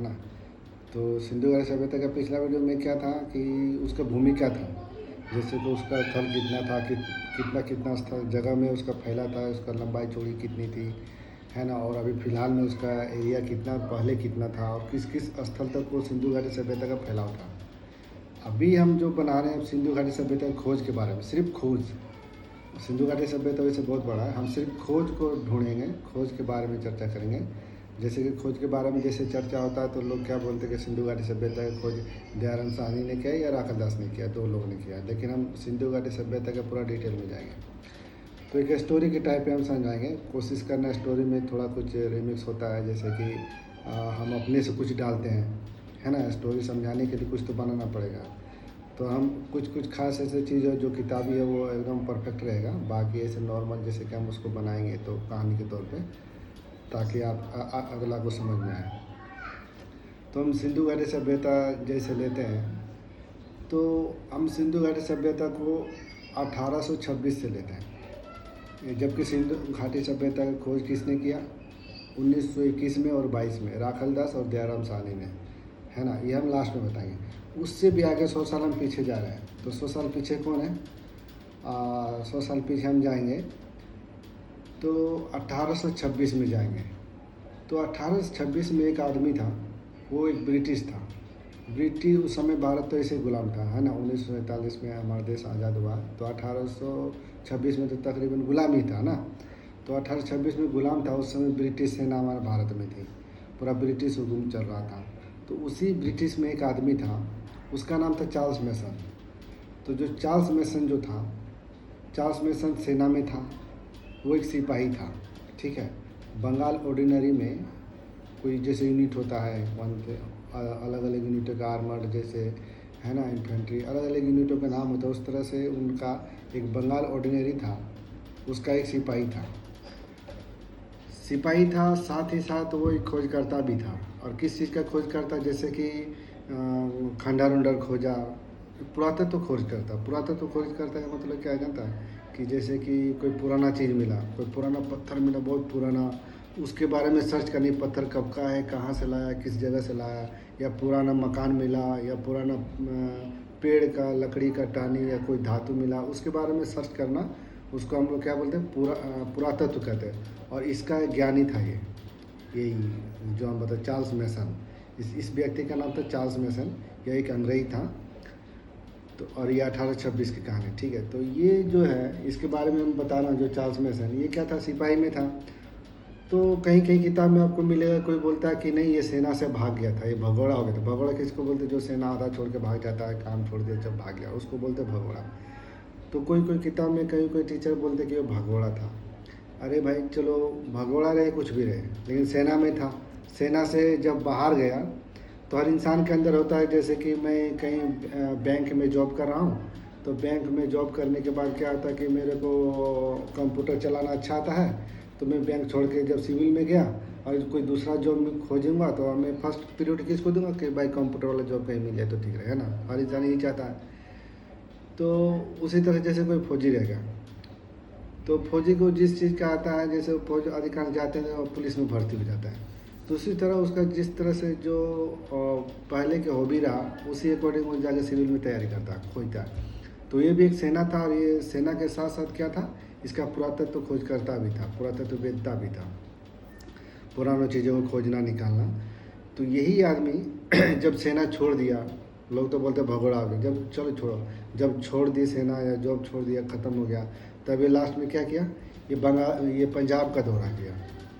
है ना। तो सिंधु घाटी सभ्यता का पिछला वीडियो में क्या था कि उसका भूमि क्या था, जैसे कि उसका स्थल कितना था, कितना कितना स्थल जगह में उसका फैला था, उसका लंबाई चौड़ी कितनी थी, है ना। और अभी फ़िलहाल में उसका एरिया कितना, पहले कितना था, और किस किस स्थल तक वो सिंधु घाटी सभ्यता का फैलाव था। अभी हम जो बना रहे हैं सिंधु घाटी सभ्यता की खोज के बारे में, सिर्फ खोज। सिंधु घाटी सभ्यता वैसे बहुत बड़ा है, हम सिर्फ खोज को ढूंढेंगे, खोज के बारे में चर्चा करेंगे। जैसे कि खोज के बारे में जैसे चर्चा होता है तो लोग क्या बोलते हैं कि सिंधु घाटी सभ्यता की खोज दयाराम साहनी ने किया या राखाल दास ने किया, दो लोगों ने किया। लेकिन हम सिंधु घाटी सभ्यता का पूरा डिटेल में जाएंगे। तो एक स्टोरी के टाइप पे हम समझाएंगे, कोशिश करना स्टोरी में थोड़ा कुछ रिमिक्स होता है, जैसे कि हम अपने से कुछ डालते हैं, है ना। स्टोरी समझाने के लिए कुछ तो बनाना पड़ेगा, तो हम कुछ कुछ खास ऐसे चीज़ है जो किताबी है वो एकदम परफेक्ट रहेगा, बाकी ऐसे नॉर्मल जैसे कि हम उसको बनाएंगे तो कहानी के तौर पे, ताकि आप अगला को समझ में आए। तो हम सिंधु घाटी सभ्यता जैसे लेते हैं, तो हम सिंधु घाटी सभ्यता को 1826 से लेते हैं, जबकि सिंधु घाटी सभ्यता की खोज किसने किया, 1921 में और 22 में राखाल दास और दयाराम साहनी ने, है ना। ये हम लास्ट में बताएंगे। उससे भी आगे 100 साल हम पीछे जा रहे हैं, तो 100 साल पीछे कौन है, 100 साल पीछे हम जाएंगे तो 1826 में जाएंगे। तो 1826 में एक आदमी था, वो एक ब्रिटिश था। ब्रिटिश उस समय भारत तो ऐसे गुलाम था, है ना। 1947 में हमारा देश आज़ाद हुआ, तो 1826 में तो तकरीबन गुलाम ही था ना। तो 1826 में गुलाम था, उस समय ब्रिटिश सेना हमारे भारत में थी, पूरा ब्रिटिश हुकूमत चल रहा था। तो उसी ब्रिटिश में एक आदमी था, उसका नाम था चार्ल्स मेसन। तो जो चार्ल्स मेसन जो था, चार्ल्स मेसन सेना में था, वो एक सिपाही था, ठीक है। बंगाल ऑर्डिनरी में कोई जैसे यूनिट होता है, अलग अलग यूनिटों का आर्मर्ड जैसे, है ना, इन्फेंट्री, अलग अलग यूनिटों का नाम होता है, उस तरह से उनका एक बंगाल ऑर्डिनरी था, उसका एक सिपाही था, साथ ही साथ वो एक खोजकर्ता भी था। और किस चीज़ का खोजकर्ता, जैसे कि खंडर उंडर खोजा, पुरातत्व खोज करता। पुरातत्व खोज करता का मतलब क्या जानता है, कि जैसे कि कोई पुराना चीज़ मिला, कोई पुराना पत्थर मिला बहुत पुराना, उसके बारे में सर्च करनी, पत्थर कब का है, कहाँ से लाया, किस जगह से लाया, या पुराना मकान मिला, या पुराना पेड़ का, लकड़ी का टहनी, या कोई धातु मिला, उसके बारे में सर्च करना, उसको हम लोग क्या बोलते हैं, पुरातत्व कहते हैं। और इसका ज्ञानी था ये, यही जो हम बताते चार्ल्स मेसन। इस व्यक्ति का नाम था चार्ल्स मेसन, यह एक अंग्रेजी था। तो और ये 1826 की कहानी, ठीक है। तो ये जो है इसके बारे में हम बता रहा हूँ, जो चार्ल्स मेसन, ये क्या था, सिपाही में था। तो कहीं कहीं किताब में आपको मिलेगा, कोई बोलता है कि नहीं ये सेना से भाग गया था, ये भगोड़ा हो गया था। भगोड़ा किसको बोलते, जो सेना आधा छोड़ के भाग जाता है, काम छोड़ दिया जब भाग गया, उसको बोलते भगोड़ा। तो कोई कोई किताब में कहीं कोई टीचर बोलते कि वो भगोड़ा था। अरे भाई चलो, भगोड़ा रहे कुछ भी रहे, लेकिन सेना में था। सेना से जब बाहर गया तो हर इंसान के अंदर होता है, जैसे कि मैं कहीं बैंक में जॉब कर रहा हूँ, तो बैंक में जॉब करने के बाद क्या होता है कि मेरे को कंप्यूटर चलाना अच्छा आता है, तो मैं बैंक छोड़ के जब सिविल में गया और कोई दूसरा जॉब में खोजूंगा, तो मैं फर्स्ट पीरियड किसको दूंगा कि भाई कंप्यूटर वाला जॉब कहीं मिल जाए तो ठीक रहे, है ना। हर इंसान यही चाहता है। तो उसी तरह जैसे कोई फौजी रह गया, तो फौजी को जिस चीज़ का आता है, जैसे फौज अधिकांश जाते हैं और पुलिस में भर्ती हो जाता है, तो उसी तरह उसका जिस तरह से जो पहले के हॉबी रहा, उसी अकॉर्डिंग वो जाके सिविल में तैयारी करता है, खोजता है। तो ये भी एक सेना था, और ये सेना के साथ साथ क्या था, इसका पुरातत्व खोजकर्ता भी था, पुरातत्ववेत्ता भी था, पुरानी चीज़ों को खोजना निकालना। तो यही आदमी जब सेना छोड़ दिया, लोग तो बोलते भगोड़ा हो गया, जब चलो छोड़ो, जब छोड़ दी सेना या जॉब छोड़ दिया, ख़त्म हो गया, तब ये लास्ट में क्या किया, ये पंजाब का दौरा किया।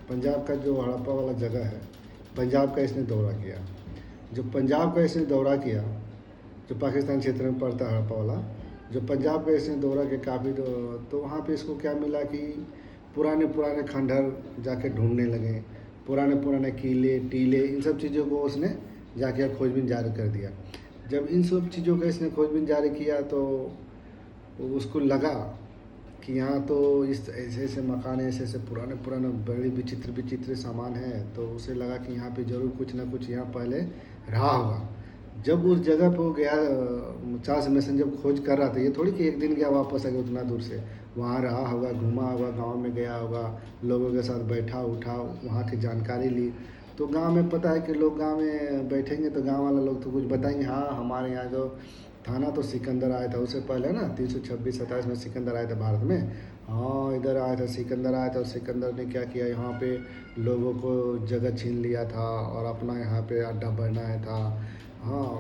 पंजाब का जो हड़प्पा वाला जगह है, पंजाब का इसने दौरा किया। जो पंजाब का इसने दौरा किया, जो पाकिस्तान क्षेत्र में पड़ता है हड़प्पा वाला, जो पंजाब का इसने दौरा किया काफ़ी, तो वहाँ पे इसको क्या मिला कि पुराने पुराने खंडहर जाके ढूंढने लगे, पुराने पुराने किले टीले, इन सब चीज़ों को उसने जाके खोजबीन जारी कर दिया। जब इन सब चीज़ों का इसने खोजबीन जारी किया, तो उसको लगा कि यहाँ तो इस ऐसे ऐसे मकान, ऐसे ऐसे पुराने पुराने बड़े विचित्र विचित्र सामान हैं, तो उसे लगा कि यहाँ पे ज़रूर कुछ ना कुछ यहाँ पहले रहा होगा। जब उस जगह पर वो गया, चार्ल्स मेसन जब खोज कर रहा था, ये थोड़ी कि एक दिन गया वापस आ गया उतना दूर से, वहाँ रहा होगा, घूमा होगा, गांव में गया होगा, लोगों के साथ बैठा उठा, वहाँ की जानकारी ली। तो गांव में पता है कि लोग गांव में बैठेंगे तो गांव वाला लोग तो कुछ बताएंगे, हाँ हमारे यहाँ जो थाना तो सिकंदर आया था उससे पहले ना 326-27 में सिकंदर आया था भारत में। हाँ इधर आया था सिकंदर आया था, और सिकंदर ने क्या किया, यहाँ पे लोगों को जगह छीन लिया था और अपना यहाँ पे अड्डा बनाया था। हाँ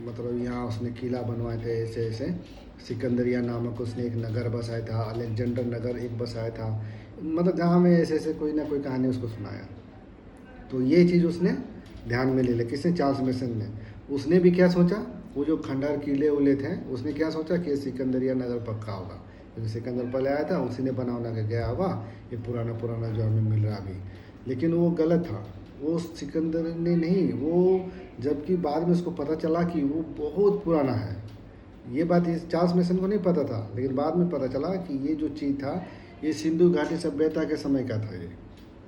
मतलब यहाँ उसने किला बनवाए थे ऐसे ऐसे। सिकंदरिया नामक उसने एक नगर बसाया था, अलेक्जेंडर नगर एक बसाया था। मतलब गाँव में ऐसे ऐसे कोई ना कोई कहानी उसको सुनाया। तो ये चीज़ उसने ध्यान में ले लिया, किसने, चार्ल्स मेसन ने। उसने भी क्या सोचा, वो जो खंडहर किले उले थे उसने क्या सोचा कि सिकंदरिया नगर पक्का होगा, क्योंकि सिकंदर पहले आया था, उसी ने बना बना के गया होगा ये पुराना पुराना जो हमें मिल रहा अभी। लेकिन वो गलत था, वो सिकंदर ने नहीं, वो जबकि बाद में उसको पता चला कि वो बहुत पुराना है। ये बात इस चार्ल्स मेसन को नहीं पता था, लेकिन बाद में पता चला कि ये जो चीज़ था ये सिंधु घाटी सभ्यता के समय का था, ये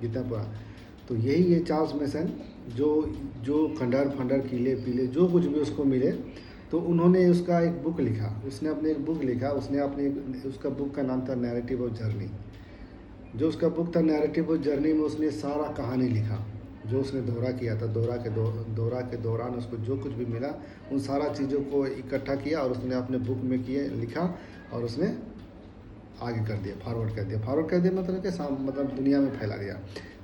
जितना पुराना। तो यही ये चार्ल्स मेसन जो जो खंडहर फंडर किले पीले जो कुछ भी उसको मिले, तो उन्होंने उसका एक बुक लिखा, उसने अपने एक बुक लिखा, उसने अपने उसका बुक का नाम था नैरेटिव ऑफ जर्नी। जो उसका बुक था नैरेटिव ऑफ जर्नी में उसने सारा कहानी लिखा जो उसने दौरा किया था। दौरा के दौरान उसको जो कुछ भी मिला उन सारा चीज़ों को इकट्ठा किया और उसने अपने बुक में किए लिखा, और उसने आगे कर दिया, फॉरवर्ड कर दिया मतलब कि मतलब दुनिया में फैला दिया।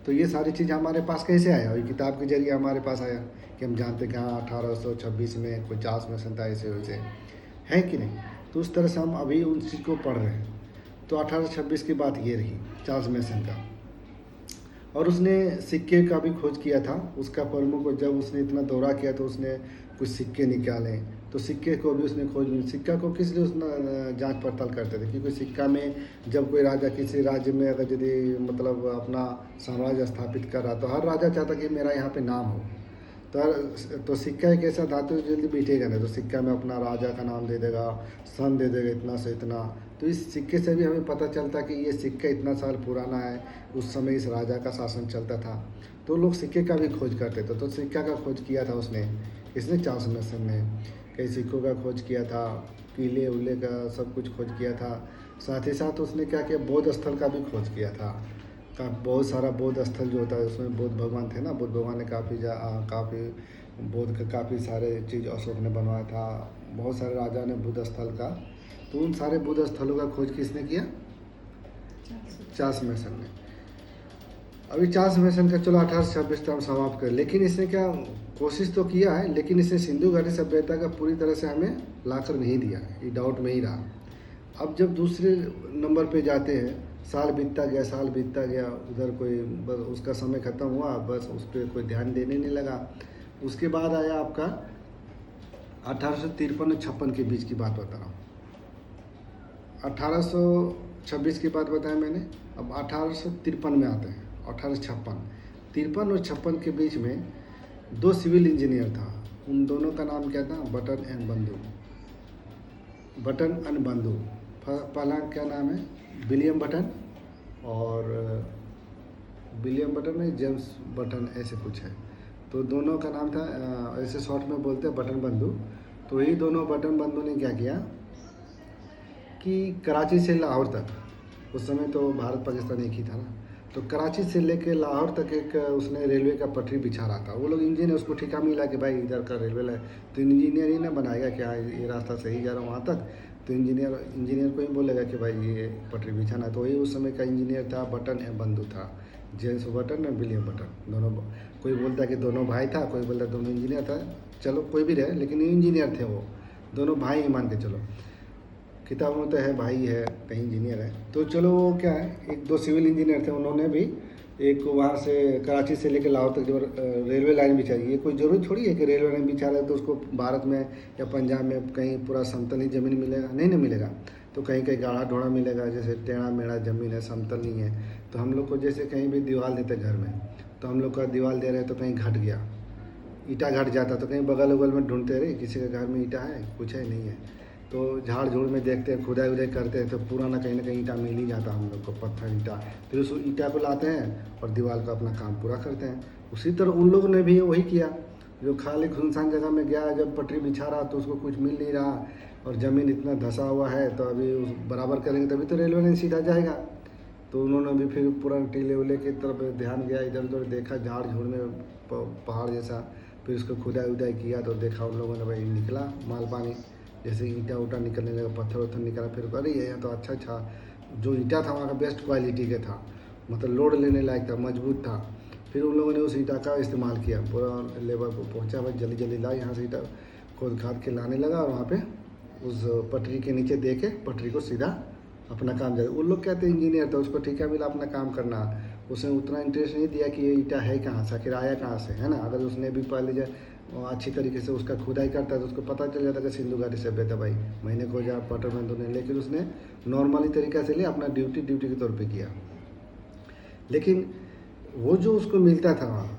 तो ये सारी चीज़ हमारे पास कैसे आया, और ये किताब के जरिए हमारे पास आया कि हम जानते कि हाँ 1826 में कोई चार्ल्स मेसन था ऐसे वैसे, है कि नहीं। तो उस तरह से हम अभी उन चीज़ को पढ़ रहे हैं। तो 1826 की बात ये रही चार्ल्स मेसन का। और उसने सिक्के का भी खोज किया था। उसका प्रमुख को जब उसने इतना दौरा किया तो उसने कुछ सिक्के निकाले, तो सिक्के को भी उसने खोज, सिक्का को किस लिए उसने जांच पड़ताल करते थे, क्योंकि सिक्का में जब कोई राजा किसी राज्य में अगर यदि मतलब अपना साम्राज्य स्थापित कर रहा तो हर राजा चाहता कि मेरा यहाँ पे नाम हो। तो सिक्का एक ऐसा धातु जो जल्दी बैठेगा नहीं, तो सिक्का में अपना राजा का नाम दे देगा, सन दे देगा इतना से इतना। तो इस सिक्के से भी हमें पता चलता कि ये सिक्का इतना साल पुराना है, उस समय इस राजा का शासन चलता था। तो लोग सिक्के का भी खोज करते थे। तो सिक्का का खोज किया था उसने, इसने चार्ल्स मेसन ने कई सिक्कों का खोज किया था, किले उले का सब कुछ खोज किया था। साथ ही साथ उसने क्या किया, बौद्ध स्थल का भी खोज किया था। बहुत सारा बौद्ध स्थल जो होता है उसमें बुद्ध भगवान थे ना, बुद्ध भगवान ने काफ़ी बौद्ध का काफ़ी सारे चीज़ अशोक ने बनवाया था, बहुत सारे राजा ने बुद्ध स्थल का। तो उन सारे बुद्ध स्थलों का खोज किसने किया, चार्ल्स मेसन ने। अभी चार्ल्स मेसन का चलो 1826 तक हम समाप्त करें, लेकिन इसने क्या कोशिश तो किया है, लेकिन इसने सिंधु घाटी सभ्यता का पूरी तरह से हमें लाकर नहीं दिया, ये डाउट में ही रहा। अब जब दूसरे नंबर पे जाते हैं, साल बीतता गया, उधर कोई बस उसका समय ख़त्म हुआ, बस उस पर कोई ध्यान देने नहीं लगा। उसके बाद आया आपका 1853 और 56 के बीच की बात बता रहा हूँ। 1826 की बात बताया मैंने, अब 1853 में आते हैं। 1856, 53 और 56 के बीच में दो सिविल इंजीनियर था, उन दोनों का नाम क्या था, बटन एंड बंधु। पहला क्या नाम है, विलियम बटन, और विलियम बटन में जेम्स बटन ऐसे कुछ है। तो दोनों का नाम था, ऐसे शॉर्ट में बोलते हैं बटन बंधु। तो यही दोनों बटन बंधु ने क्या किया कि कराची से लाहौर तक, उस समय तो भारत पाकिस्तान एक ही था ना, तो कराची से लेके लाहौर तक एक उसने रेलवे का पटरी बिछा रहा था। वो लोग इंजीनियर उसको ठिका मिला कि भाई इधर का रेलवे लाइन, तो इंजीनियर ही ना बनाएगा कि हाँ ये रास्ता सही जा रहा है वहाँ तक, तो इंजीनियर को ही बोलेगा कि भाई ये पटरी बिछाना। तो वही उस समय का इंजीनियर था, बटन एंड बंधु था, जेम्स बटन और विलियम बटन दोनों। कोई बोलता है कि दोनों भाई था, कोई बोलता है दोनों इंजीनियर था, चलो कोई भी रहे, लेकिन इंजीनियर थे वो दोनों भाई ही मान के चलो। किताबों में तो है भाई है, कहीं इंजीनियर है। तो चलो वो क्या है, एक दो सिविल इंजीनियर थे, उन्होंने भी एक वहाँ से कराची से लेकर लाहौर तक जो रेलवे लाइन बिछाई। ये कोई ज़रूरी थोड़ी है कि रेलवे लाइन बिछा रहे तो उसको भारत में या पंजाब में कहीं पूरा समतल ही ज़मीन मिलेगा, नहीं ना मिलेगा। तो कहीं कहीं गाढ़ा ढोड़ा मिलेगा, जैसे टेढ़ा मेढ़ा ज़मीन है, समतल नहीं है। तो हम लोग को जैसे कहीं भी दीवार देते घर में, तो हम लोग का दीवार दे रहे तो कहीं घट गया, ईटा घट जाता, तो कहीं बगल उगल में ढूंढते रहे किसी के घर में ईटा है, कुछ है नहीं है। तो झाड़ झूड़ में देखते हैं, खुदाई उदाई करते हैं, तो पूरा ना कहीं ईटा मिल ही जाता हम लोग को, पत्थर ईटा। फिर उस ईटा को लाते हैं और दीवार का अपना काम पूरा करते हैं। उसी तरह उन लोगों ने भी वही किया, जो खाली सुनसान जगह में गया, जब पटरी बिछा रहा तो उसको कुछ मिल नहीं रहा, और ज़मीन इतना धंसा हुआ है, तो अभी उस बराबर करेंगे तभी तो रेलवे लाइन सीधा जाएगा। तो उन्होंने भी फिर पूरा टीले उले की तरफ ध्यान गया, इधर उधर देखा झाड़ झूड़ में पहाड़ जैसा, फिर उसको खुदाई उदाई किया तो देखा उन लोगों ने भाई निकला माल पानी, जैसे ईंटा उटा निकलने लगा, पत्थर वत्थर निकला। फिर अरे ये तो अच्छा अच्छा जो ईंटा था वहाँ का बेस्ट क्वालिटी का था, मतलब लोड लेने लायक था, मजबूत था। फिर उन लोगों ने उस ईंटा का इस्तेमाल किया, पूरा लेबर को पहुँचा भाई जल्दी जल्दी ला, यहाँ से ईंटा खोद खाद के लाने लगा और वहाँ पे उस पटरी के नीचे दे के पटरी को सीधा अपना काम जाए। उन लोग कहते हैं इंजीनियर था, उसको ठेका मिला अपना काम करना, उसने उतना इंटरेस्ट नहीं दिया कि ये ईंटा है कहाँ से, आखिर आया कहाँ से, है ना। अगर उसने भी पहले जो अच्छी तरीके से उसका खुदाई करता तो उसको पता चल जाता कि सिंधु घाटी सभ्यता भाई मैंने खोजा पटर बंधु ने, लेकिन उसने नॉर्मली तरीक़े से लिया, अपना ड्यूटी के तौर पर किया। लेकिन वो जो उसको मिलता था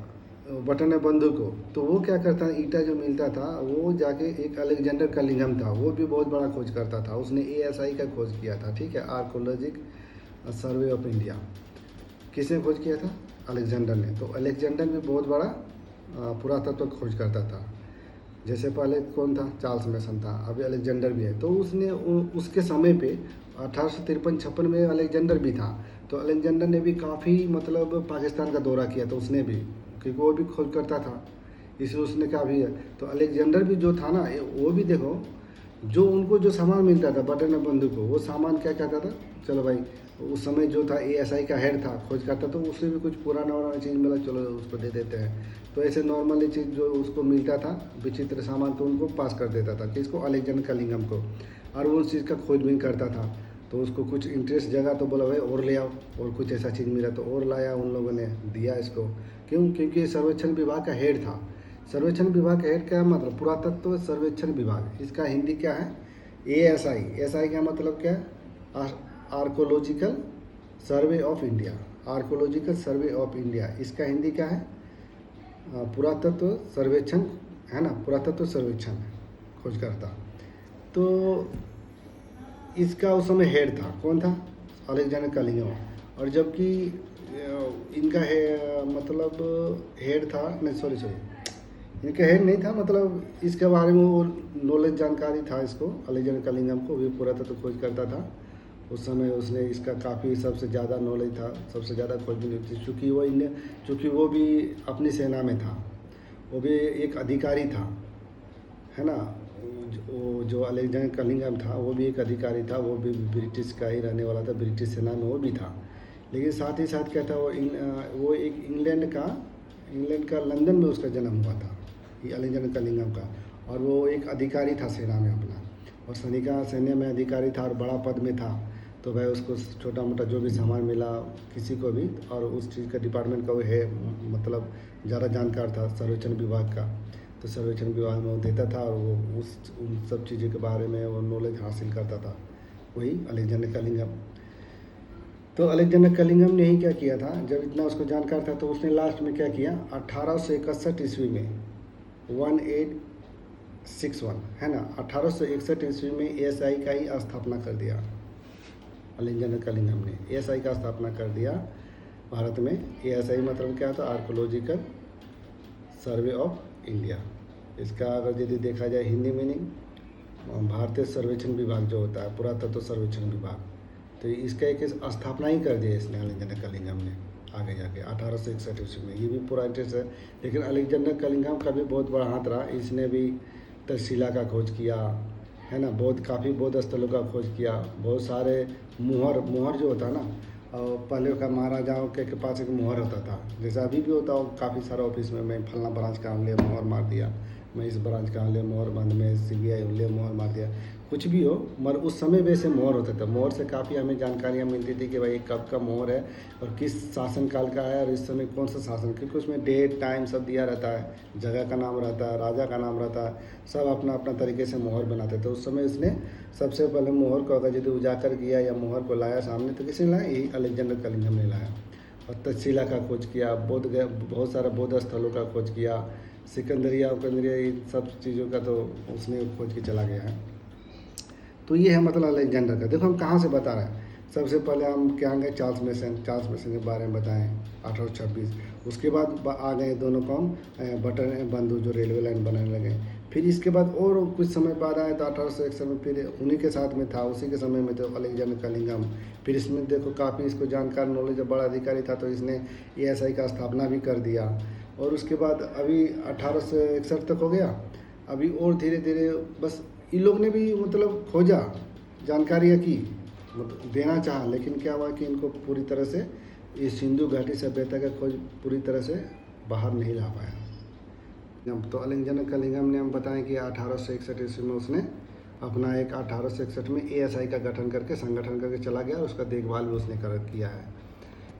बटन बंधु को, तो वो क्या करता, ईंटा जो मिलता था वो जाके एक अलेक्जेंडर कलिंगम था, वो भी बहुत बड़ा खोज करता था, उसने ASI का खोज किया था, ठीक है, आर्कोलॉजिकल सर्वे ऑफ इंडिया। किसने खोज किया था? अलेक्जेंडर ने। तो अलेक्जेंडर भी बहुत बड़ा पुरातत्व खोज करता था। जैसे पहले कौन था? चार्ल्स मेसन था, अभी अलेक्जेंडर भी है। तो उसने उसके समय पे 1853-56 में अलेक्जेंडर भी था। तो अलेक्जेंडर ने भी काफ़ी मतलब पाकिस्तान का दौरा किया, तो उसने भी, क्योंकि वो भी खोज करता था, इसलिए उसने कहा भी है। तो अलेक्जेंडर भी जो था ना, वो भी देखो, जो उनको जो सामान मिलता था बटन बंधु को, वो सामान क्या कहता था, चलो भाई उस समय जो था ASI का हेड था, खोज करता, तो उससे भी कुछ पुराना वराना चीज़ मिला, चलो उसको दे देते हैं। तो ऐसे नॉर्मली चीज़ जो उसको मिलता था विचित्र सामान, तो उनको पास कर देता था किसको? अलेक्जेंडर कलिंगम को। और वो उस चीज़ का खोजबीन करता था, तो उसको कुछ इंटरेस्ट जगा तो बोला भाई और ले आओ, और कुछ ऐसा चीज़ मिला तो और लाया, उन लोगों ने दिया इसको। क्यों? क्योंकि सर्वेक्षण विभाग का हेड था। सर्वेक्षण विभाग का हेड क्या मतलब? पुरातत्व सर्वेक्षण विभाग, इसका हिंदी क्या है? ASI। ASI का मतलब क्या है? Archaeological survey of India. Archaeological survey of India, इसका हिंदी क्या है? पुरातत्व सर्वेक्षण, है ना, पुरातत्व सर्वेक्षण खोज करता। तो इसका उस समय हेड था, कौन था? अलेक्जेंडर कलिंगम। और जबकि इनका मतलब हेड था, नहीं सॉरी इनका हेड नहीं था, मतलब इसके बारे में वो नॉलेज जानकारी था इसको, अलेक्जेंडर कलिंगम को भी पुरातत्व खोज करता था। उस समय उसने इसका काफ़ी सबसे ज़्यादा नॉलेज था, सबसे ज़्यादा खोजबीन थी, चूँकि वो भी अपनी सेना में था, वो भी एक अधिकारी था, है ना। वो जो अलेक्जेंडर कलिंगम था वो भी एक अधिकारी था, वो भी ब्रिटिश का ही रहने वाला था, ब्रिटिश सेना में वो भी था। लेकिन साथ ही साथ क्या था, वो एक इंग्लैंड का लंदन में उसका जन्म हुआ था, ये अलेक्जेंडर कलिंगम का। और वो एक अधिकारी था सेना में अपना, और सैन्य में अधिकारी था और बड़ा पद में था। तो भाई उसको छोटा मोटा जो भी सामान मिला किसी को भी, और उस चीज़ का डिपार्टमेंट का वो है, मतलब ज़्यादा जानकार था सर्वेक्षण विभाग का, तो सर्वेक्षण विभाग में वो देता था, और वो उन सब चीज़ों के बारे में वो नॉलेज हासिल करता था, वही अलेक्जेंडर कलिंगम। तो अलेक्जेंडर कलिंगम ने ही क्या किया था, जब इतना उसको जानकार था, तो उसने लास्ट में क्या किया, 1861 ईस्वी में 1861, है ना, 1861 ईस्वी में ASI का ही स्थापना कर दिया। अलेक्जेंडर कलिंगम ने ASI का स्थापना कर दिया भारत में। ASI मतलब क्या था? Archaeological survey of India. इसका अगर यदि देखा जाए हिंदी मीनिंग, भारतीय सर्वेक्षण विभाग जो होता है, पुरातत्व सर्वेक्षण विभाग, तो इसका एक स्थापना ही कर दिया इसने, अलेक्जेंडर कलिंगम ने, आगे जाके 1861 ईस्वी में। ये भी पूरा इंटरेस्ट है। लेकिन अलेक्जेंडर कलिंगम का भी बहुत बड़ा हाथ रहा, इसने भी तक्षशिला का खोज किया, है ना, काफ़ी बौद्ध स्थलों का खोज किया, बहुत सारे मोहर जो होता है ना, और पहले का महाराजाओं के पास एक मोहर होता था, जैसा अभी भी होता हो काफ़ी सारा ऑफिस में, मैं फलना ब्रांच का ले मोहर मार दिया, मैं इस ब्रांच का ले मोहर बंद में CBI ले मोहर मार दिया, कुछ भी हो, मगर उस समय वैसे मोहर होता था। मोहर से काफ़ी हमें जानकारियाँ मिलती थी कि भाई कब का मोहर है और किस शासनकाल का है, और इस समय कौन सा शासन, क्योंकि उसमें डेट टाइम सब दिया रहता है, जगह का नाम रहता है, राजा का नाम रहता है, सब अपना अपना तरीके से मोहर बनाते थे। उस समय इसने सबसे पहले मोहर को अगर यदि उजागर किया या मोहर को लाया सामने, तो किसने लाया? यही अलेक्जेंडर कलिंगम ने लाया। और तक्षशिला का खोज किया, बहुत सारा बौद्ध स्थलों का खोज किया, सिकंदरिया इन सब चीज़ों का तो उसने खोज के चला गया है। तो ये है मतलब अलेक्जेंडर का। देखो हम कहाँ से बता रहे हैं, सबसे पहले हम क्या गए, चार्ल्स मेसन के बारे में बताएं 1826। उसके बाद आ गए दोनों कौन, बटन बंधु जो रेलवे लाइन बनाने लगे। फिर इसके बाद और कुछ समय बाद आया तो 1861 में फिर उन्हीं के साथ में था, उसी के समय में तो अलेक्जेंडर कलिंगम। फिर इसमें देखो काफ़ी इसको जानकार नॉलेज बड़ा अधिकारी था, तो इसने एएसआई का स्थापना भी कर दिया। और उसके बाद अभी 1861 तक हो गया। अभी और धीरे धीरे बस इन लोग ने भी मतलब खोजा, जानकारियाँ की, मतलब देना चाहा, लेकिन क्या हुआ कि इनको पूरी तरह से इस सिंधु घाटी सभ्यता का खोज पूरी तरह से बाहर नहीं ला पाया। तो अलेक्जेंडर कलिंगम ने हम बताएं कि 1861 ईस्वी में उसने अपना एक 1861 में एएसआई का गठन करके संगठन करके चला गया, और उसका देखभाल भी उसने किया है।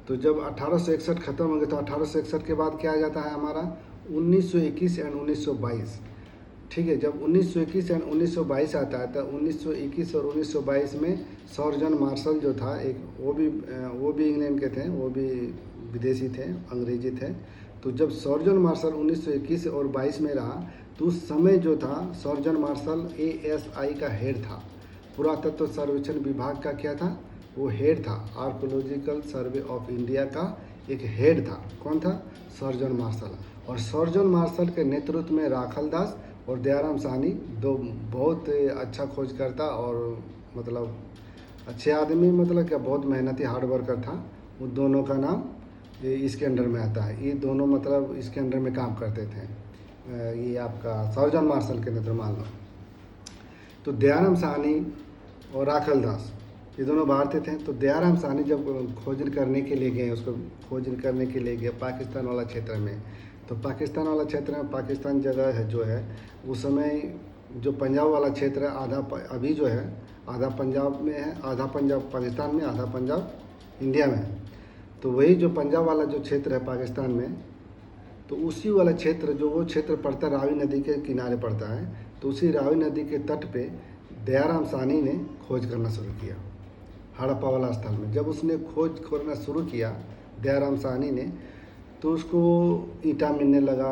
तो जब 1861 खत्म हो गया तो 1861 के बाद क्या आ जाता है हमारा 1921 एंड 1922। ठीक है, जब 1921 एंड 1922 आता है तो 1921 और 1922 में सर जॉन मार्शल जो था एक, वो भी इंग्लैंड के थे, वो भी विदेशी थे, अंग्रेजी थे। तो जब सर जॉन मार्शल 1921 और 22 में रहा, तो उस समय जो था सर जॉन मार्शल एएसआई का हेड था, पुरातत्व सर्वेक्षण विभाग का क्या था, वो हेड था, आर्कोलॉजिकल सर्वे ऑफ इंडिया का एक हेड था। कौन था? Sir John Marshall. और सर जॉन मार्शल के नेतृत्व में राखल दास और दयाराम साहनी, दो बहुत अच्छा खोजकर्ता और मतलब अच्छे आदमी, मतलब क्या बहुत मेहनती हार्ड वर्कर था, वो दोनों का नाम इसके अंडर में आता है। ये दोनों मतलब इसके अंडर में काम करते थे। ये आपका सर जॉन मार्शल के नेतृत्व मान लो। तो दयाराम साहनी और राखल दास ये दोनों भारतीय थे। तो दयाराम साहनी जब खोज करने के लिए गए, उसको खोज करने के लिए गए पाकिस्तान वाला क्षेत्र में, तो पाकिस्तान वाला क्षेत्र में, पाकिस्तान जगह है जो है उस समय जो पंजाब वाला क्षेत्र है, आधा अभी जो है आधा पंजाब में है, आधा पंजाब पाकिस्तान में, आधा पंजाब इंडिया में है। तो वही जो पंजाब वाला जो क्षेत्र है पाकिस्तान में, तो उसी वाला क्षेत्र, जो वो क्षेत्र पड़ता है रावी नदी के किनारे पड़ता है, तो उसी रावी नदी के तट पे दयाराम साहनी ने खोज करना शुरू किया हड़प्पा वाला स्थल में। जब उसने खोज करना शुरू किया दयाराम साहनी ने, तो उसको ईंटा मिलने लगा,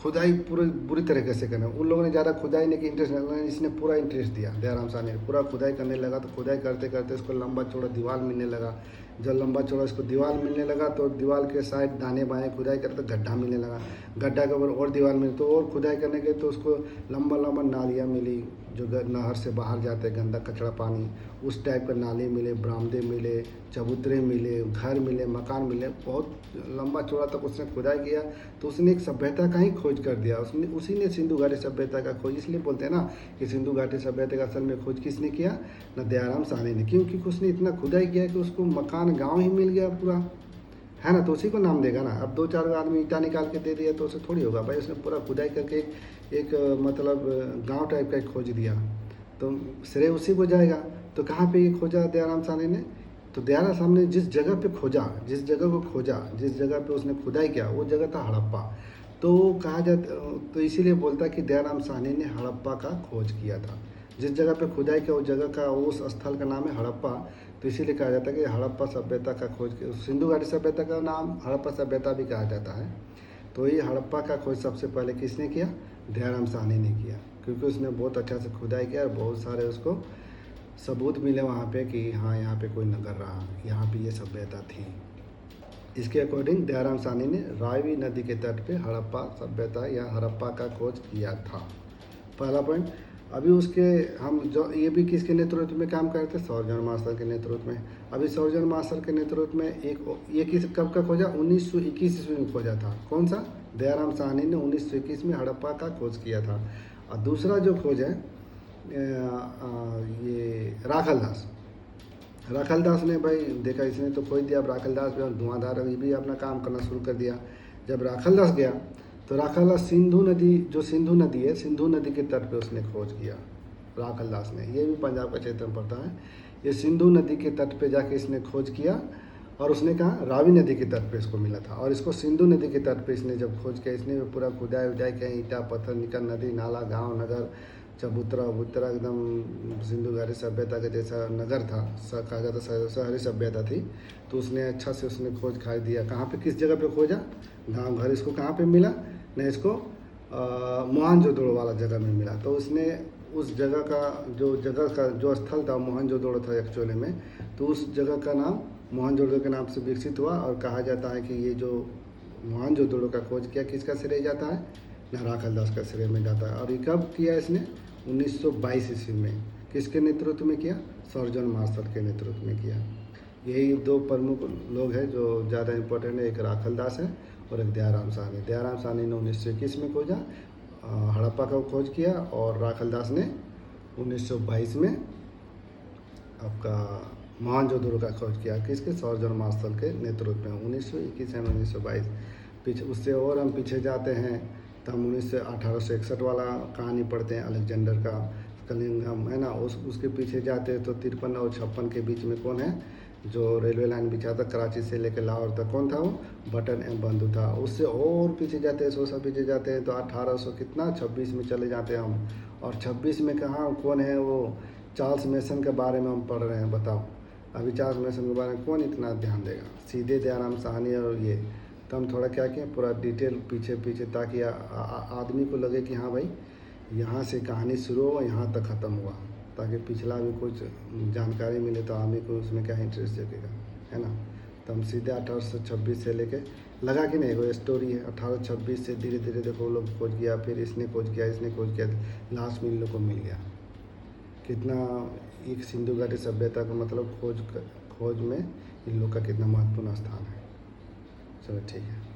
खुदाई पूरी बुरी तरीके से करना। उन लोगों ने ज़्यादा खुदाई नहीं की इंटरेस्ट नहीं, इसने पूरा इंटरेस्ट दिया। दयाराम साहनी ने पूरा खुदाई करने लगा, तो खुदाई करते करते उसको लंबा चौड़ा दीवार मिलने लगा। जब लंबा चौड़ा उसको दीवार मिलने लगा, तो दीवार के साइड दाने बाएँ खुदाई करते गड्ढा मिलने लगा, गड्ढा के ऊपर और दीवार मिली, तो और खुदाई करने के तो उसको लंबा लंबा नालियाँ मिली, जो नहर से बाहर जाते गंदा कचरा पानी, उस टाइप का नाले मिले, बरामदे मिले, चबूतरे मिले, घर मिले, मकान मिले, बहुत लंबा चौड़ा तक उसने खुदाई किया। तो उसने एक सभ्यता का ही खोज कर दिया। उसने उसी ने सिंधु घाटी सभ्यता का खोज, इसलिए बोलते हैं ना कि सिंधु घाटी सभ्यता का असल में खोज किसने किया? न दयाराम साहनी ने, क्योंकि उसने इतना खुदाई किया कि उसको मकान गाँव ही मिल गया पूरा, है ना, तो उसी को नाम देगा ना। अब दो चार आदमी ईंटा निकाल के दे दिया तो उसे थोड़ी होगा भाई, उसने पूरा खुदाई करके एक मतलब गांव टाइप का एक खोज दिया, तो श्रेय उसी को जाएगा। तो कहाँ पे ये खोजा दयाराम साहनी ने? तो दयाराम साहनी ने जिस जगह पे खोजा, जिस जगह को खोजा, जिस जगह पे उसने खुदाई किया, वो जगह था हड़प्पा। तो कहा जाता, तो इसीलिए बोलता है कि दयाराम साहनी ने हड़प्पा का खोज किया था। जिस जगह पे खुदाई किया, उस जगह का, उस स्थल का नाम है हड़प्पा। तो इसीलिए कहा जाता है कि हड़प्पा सभ्यता का खोज, सिंधु घाटी सभ्यता का नाम हड़प्पा सभ्यता भी कहा जाता है। तो ये हड़प्पा का खोज सबसे पहले किसने किया? दयाराम साहनी ने किया, क्योंकि उसने बहुत अच्छा से खुदाई किया और बहुत सारे उसको सबूत मिले वहाँ पे कि हाँ यहाँ पे कोई नगर रहा, यहाँ पे ये सभ्यता थी। इसके अकॉर्डिंग दयाराम साहनी ने रावी नदी के तट पे हड़प्पा सभ्यता या हड़प्पा का खोज किया था। पहला पॉइंट। अभी उसके हम जो ये भी किसके नेतृत्व में काम करते? सर जॉन मार्शल के नेतृत्व में। अभी सर जॉन मार्शल के नेतृत्व में ये किस कब का खोजा? 1921 ईस्वी में खोजा था। कौन सा? दयाराम साहनी ने 1921 में हड़प्पा का खोज किया था। और दूसरा जो खोज है ये राखल दास। राखल दास ने भाई देखा, इसने तो खोज दिया, अब राखल दास भी धुआंधार ये भी अपना काम करना शुरू कर दिया। जब राखल दास गया तो राखल दास सिंधु नदी, जो सिंधु नदी है, सिंधु नदी के तट पे उसने खोज किया राखल दास ने। ये भी पंजाब का क्षेत्र में पड़ता है। ये सिंधु नदी के तट पे जाके इसने खोज किया, और उसने कहा रावी नदी के तट पे इसको मिला था। और इसको सिंधु नदी के तट पे इसने जब खोज किया, इसने पूरा खुदाई उदाई किया, ईंटा पत्थर निकल, नदी नाला, गाँव नगर, चबूतरा उबूतरा, एकदम सिंधु घाटी सभ्यता का जैसा नगर था, कहा जाता शहरी सभ्यता थी। तो उसने अच्छा से उसने खोज खा दिया। कहाँ पे, किस जगह पे खोजा? गांव घर। इसको कहाँ पे मिला? न इसको मोहनजोदड़ो वाला जगह में मिला। तो उसने उस जगह का जो स्थल था मोहनजोदड़ो था एक्चुअली में, तो उस जगह का नाम मोहनजोदड़ो के नाम से विकसित हुआ। और कहा जाता है कि ये जो मोहनजोदड़ो का खोज किया, किसका श्रेय जाता है? ना राखल दास का श्रेय में जाता है। और ये कब किया इसने? 1922 ईस्वी में। किसके नेतृत्व में किया? सर जॉन मार्शल के नेतृत्व में किया। यही दो प्रमुख लोग हैं जो ज़्यादा इम्पोर्टेंट है, एक राखल दास है और एक दयाराम साहनी। दयाराम साहनी ने 1921 में खोजा, हड़प्पा का खोज किया, और राखल दास ने 1922 में आपका मोहनजोदड़ो का खोज किया। किसके? सर जॉन मार्शल के नेतृत्व में 1921 एंड 1922। पीछे उससे और हम पीछे जाते हैं तो हम 1861 वाला कहानी पढ़ते हैं, अलेक्जेंडर का कलिंगम है ना। उसके पीछे जाते हैं तो 53 और 56 के बीच में कौन है जो रेलवे लाइन बिछा था कराची से लेकर लाहौर तक? कौन था वो? बटन एम बंधु था। उससे और पीछे जाते हैं, 100 पीछे जाते हैं तो 1800 कितना 26 में चले जाते हैं हम। और 26 में कहाँ कौन है वो? चार्ल्स मेसन के बारे में हम पढ़ रहे हैं। बताओ अभी चार्ल्स मेसन के बारे में कौन इतना ध्यान देगा? सीधे दयाराम साहनी और ये। तो हम थोड़ा क्या किए, पूरा डिटेल पीछे पीछे, ताकि आदमी को लगे कि हाँ भाई यहाँ से कहानी शुरू हो यहाँ तक ख़त्म हुआ, ताकि पिछला भी कुछ जानकारी मिले तो आदमी को उसमें क्या इंटरेस्ट जगेगा, है ना। तो हम सीधे 1826 से लेके लगा कि नहीं, कोई स्टोरी है। 1826 से धीरे धीरे देखो वो लोग खोज किया, फिर इसने खोज किया, इसने खोज किया, लास्ट में इन लोग को मिल गया। कितना एक सिंधु घाटी सभ्यता का मतलब खोज में इन लोग का कितना महत्वपूर्ण स्थान है। चलो ठीक है।